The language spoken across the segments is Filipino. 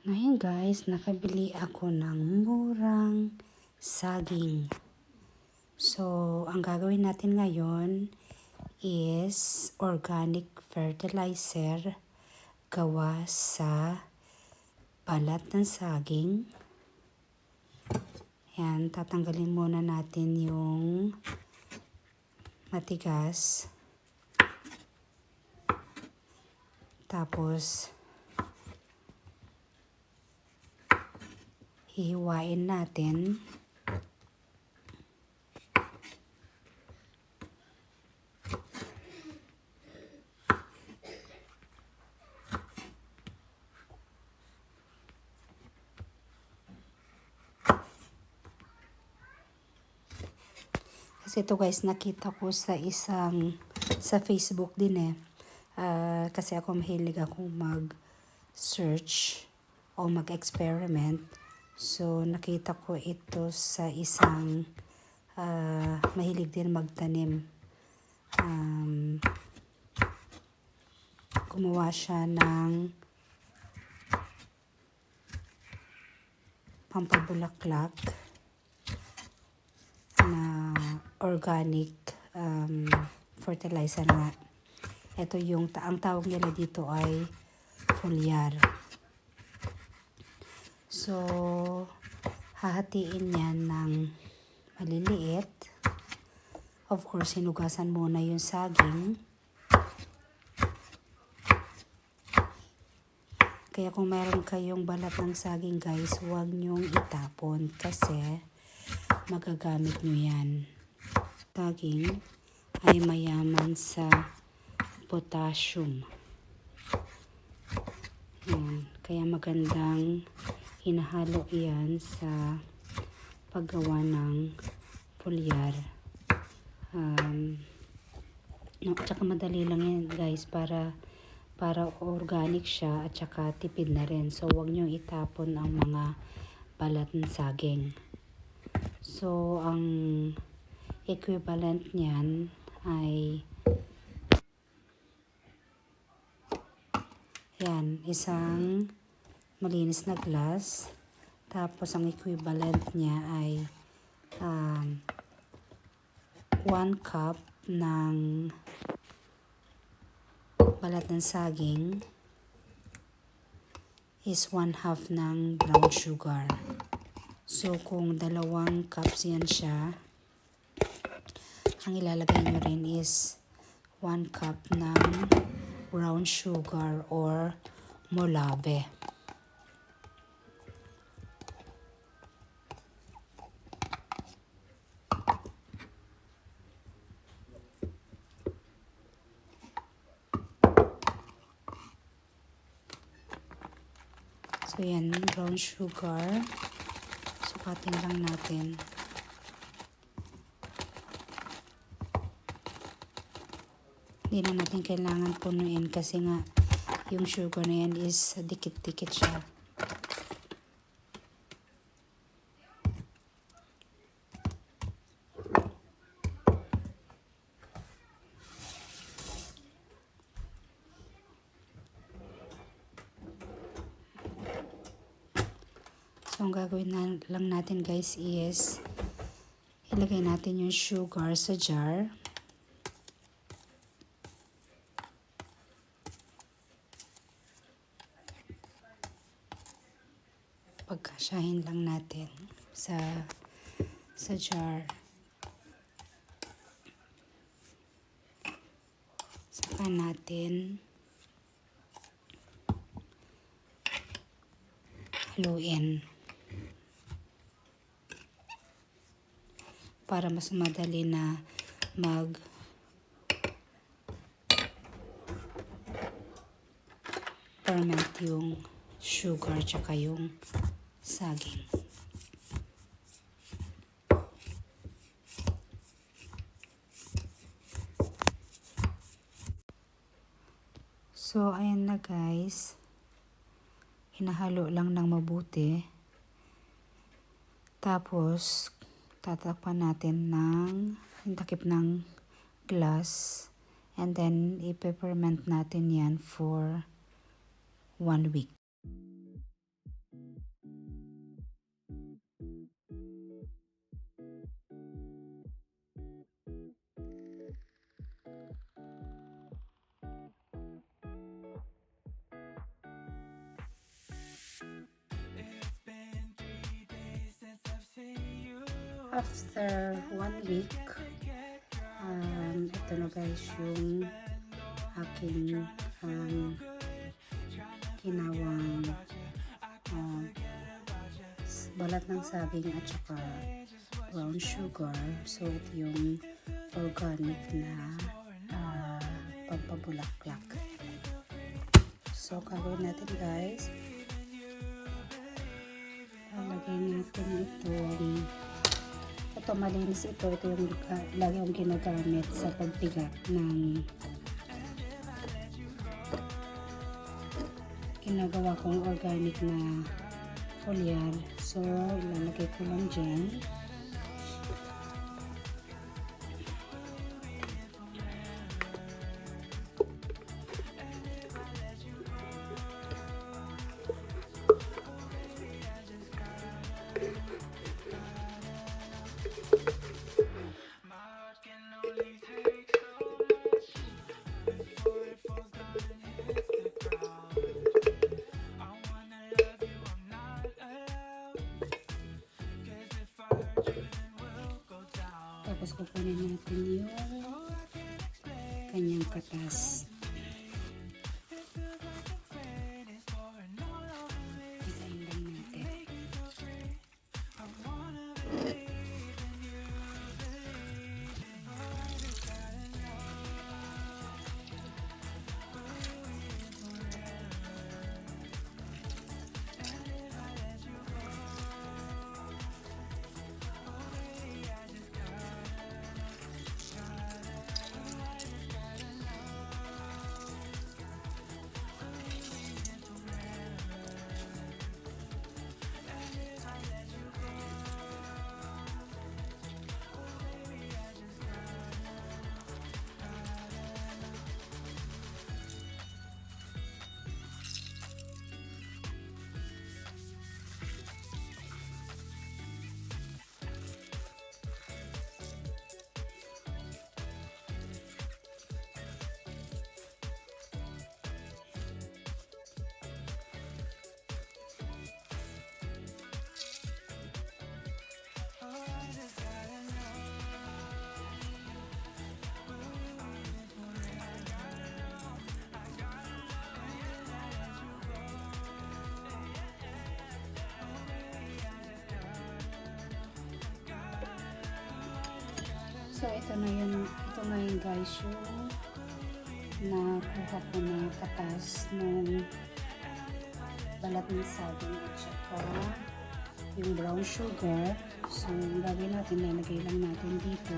Ngayon guys, nakabili ako ng murang saging. So, ang gagawin natin ngayon is organic fertilizer gawa sa balat ng saging. Yan, tatanggalin muna natin yung matigas. Tapos, hihiwain natin. Kasi ito guys, nakita ko sa Facebook din eh. Kasi ako mahilig akong mag-search o mag-experiment. So, nakita ko ito sa isang mahilig din magtanim. Gumawa siya ng pampabulaklak na organic fertilizer nga. Ito yung, ang tawag nila dito ay foliar. So, hahatiin yan ng maliliit. Of course, hinugasan muna yung saging. Kaya kung meron kayong balat ng saging guys, huwag nyong itapon kasi magagamit nyo yan. Saging ay mayaman sa potassium. Yan. Kaya magandang hinahalo yan sa paggawa ng foliar. Tsaka madali lang yan guys para organic siya at saka tipid na rin. So huwag nyo itapon ang mga balat ng saging. So ang equivalent niyan ay yan, isang malinis na glass. Tapos ang equivalent niya ay 1 cup ng balat ng saging is 1/2 ng brown sugar. So kung 2 cups yan siya, ang ilalagay nyo rin is 1 cup ng brown sugar or molabe. So yan, brown sugar. Sukatin lang natin. Hindi na natin kailangan punuin kasi nga yung sugar na yan is dikit-dikit siya. So ang gagawin lang natin guys is ilagay natin yung sugar sa jar. Pagkasyahin lang natin sa jar. saka natin haluin para mas madali na mag ferment yung sugar tsaka yung saging. So, ayan na guys. Hinahalo lang ng mabuti. Tapos, tatakpan natin ng takip ng glass. And then, i-peppermint natin yan for 1 week. After 1 week, ito na guys yung aking ginawang balat ng saging at saka brown sugar. So ito yung organic na pampabulaklak. So gagawin natin guys, lalagay natin ito malinis ito yung lagi yung ginagamit sa pagpiga ng ginagawa kong organic na foliar. So ilalagay ko lang dyan. Tapos kukunin natin yung kanyang katas. Isayin lang natin. So ito na yun guys yung nakuha ko na katas ng balat ng saging at saka yung brown sugar. So ang gagawin natin, lalagay lang natin dito.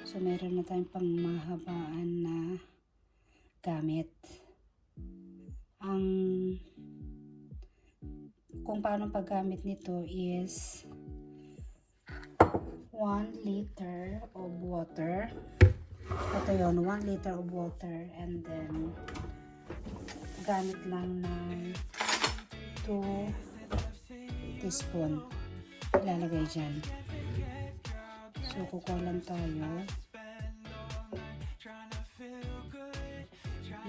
So meron na tayong pang mahabaan na gamit. Kung paano paggamit nito is 1 liter of water. Ito yun, 1 liter of water, and then gamit lang ng 2 teaspoon ilalagay dyan. So kukuha lang tayo.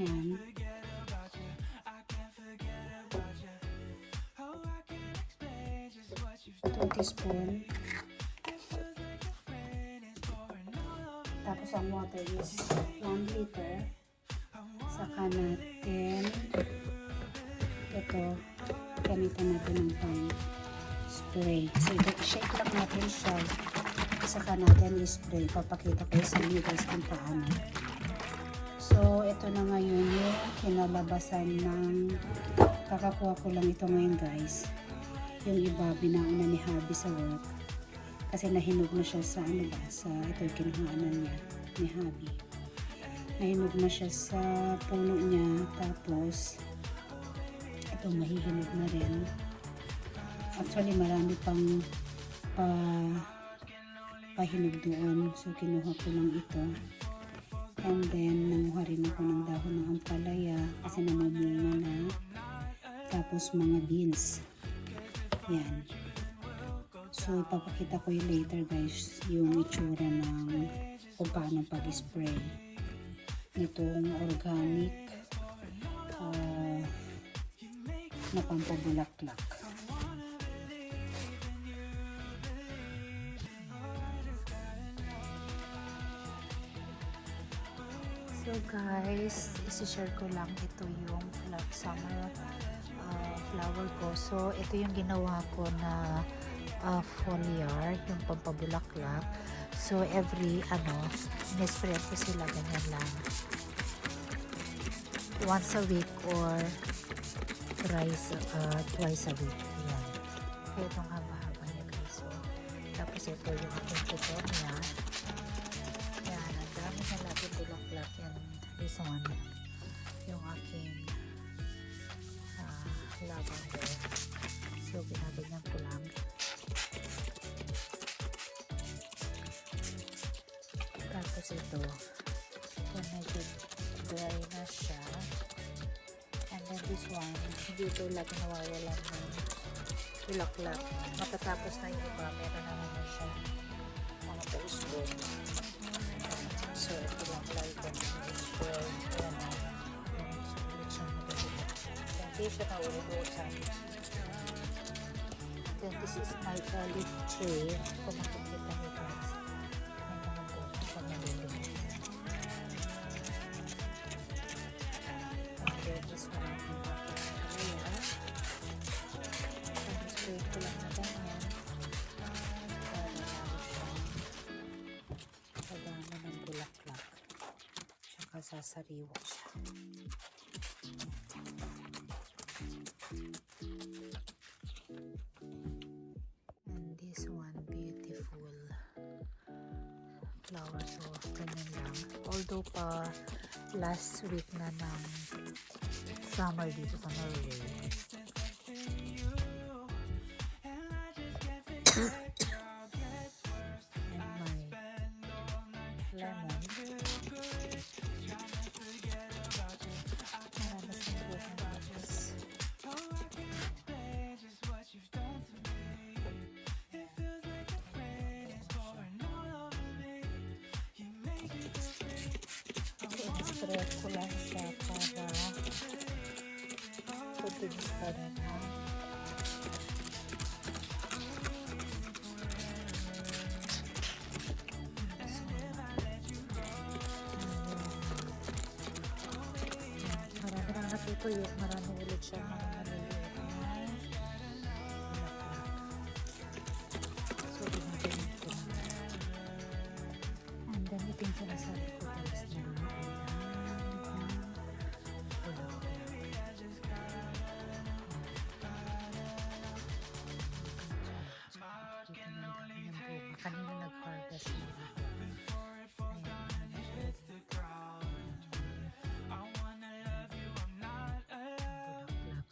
Yan. Teaspoon. Tapos ang water is 1 liter. Saka natin ito, gamitan natin ng pang spray. So ito, shake lang natin siya. Saka natin i-spray. Papakita ko sa inyo guys kung paano. So ito na ngayon yung kinalabasan ng kakakuha ko lang ito ngayon guys. Yung iba binauna ni Habi sa work. Kasi nahinog na siya sa ano ba, sa ito yung kinuhaanan niya ni Habi. Nahinog na siya sa puno niya, tapos ito mahihinog na rin. Actually marami pang pahinog doon, so kinuha ko lang ito. And then nanguha rin ako ng dahon ng ampalaya kasi namumunga na. Tapos mga beans, yan. So, ipapakita ko yung later guys, yung itsura ng kung paano pag-spray nitong organic na pampabulaklak. So guys, isi-share ko lang ito yung summer flower ko. So, ito yung ginawa ko na foliar, yung pampabulaklak. So every in-spray ko sila ganyan lang once a week or twice a week. Ayan. Kaya itong haba-haba niya guys. So, tapos ito yung aking petunia. Ayan, ang dami na natin bulaklak. And this one, yung aking lavender. So binaganyan ko lang. Tapos ito, kung medyo dry na siya. And then this one, hindi ito lagi nawawalan ng bulaklak. Matatapos na yung iba, meron na naman siya mga pausto. So ito lang lagi ko spray. Ayan na. Sulit siya magagawin. Hindi siya nauubusan. Then this is my olive tree. Kung makikita niyo guys. This one ang aking kaya. Spray ko lang na ganyan. Para lalo siyang kadama ng bulaklak. Tsaka sasariwa siya. And this one, beautiful flower. So, ganyan lang. Although pa last week na ng summer dito sa Norway. And my lemon. Marami sa buwan ng tapos. I-spray ko lang siya para putinis pa rin ha. Marami nang natutuyok, marami ulit siya mga maliliit na bulaklak. So ginagawa ko na. And then ito yung sinasabi ko guys na kanina nag-harvest na ako.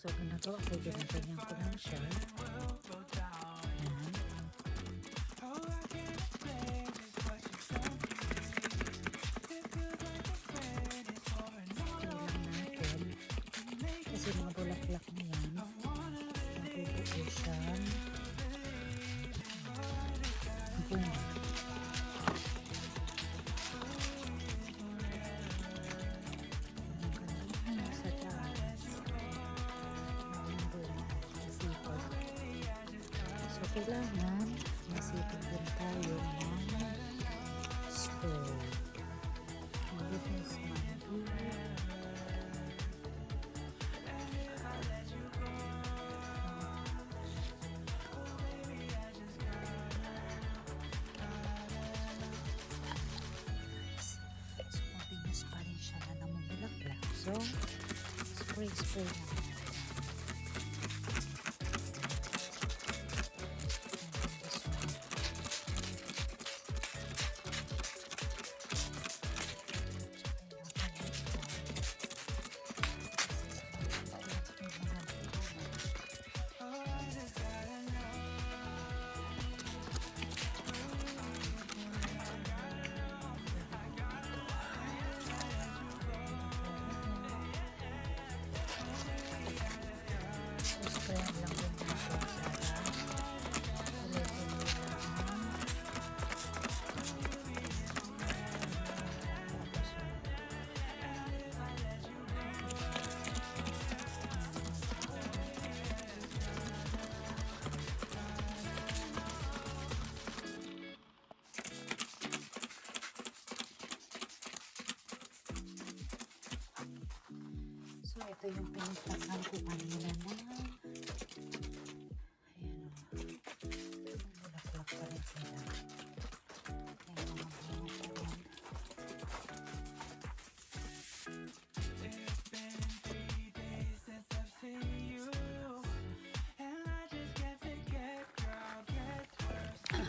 So ginagawa ko, ginaganyan ko lang siya. Ayan. Spray lang natin. Kasi mga bulaklak na yan. Nabubuo siya. Bunga. Sa taas. Ang bunga. Masipag. So, kailangan masipag din tayo ng spray. So, spray lang. Spray lang din natin So, ito yung pinagtasan ko kanina na ayan o. Bulaklak pa rin sila. Ayan mga bunga pa rin. It's been 3 days since I've seen you, and I just can't forget, girl, gets worse. I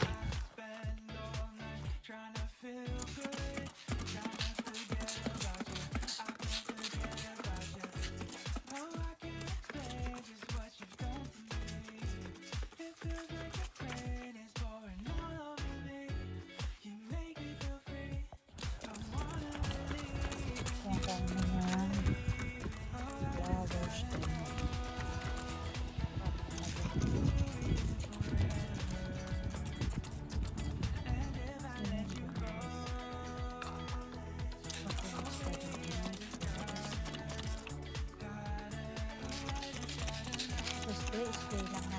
spend all night trying to feel good, trying to forget about you. I can't forget about you. Oh, I can't explain just what you've done to me. It feels like your pain is pouring all over me. You make me feel free. I wanna believe. Kaya kami yan. Flowers din. Spray lang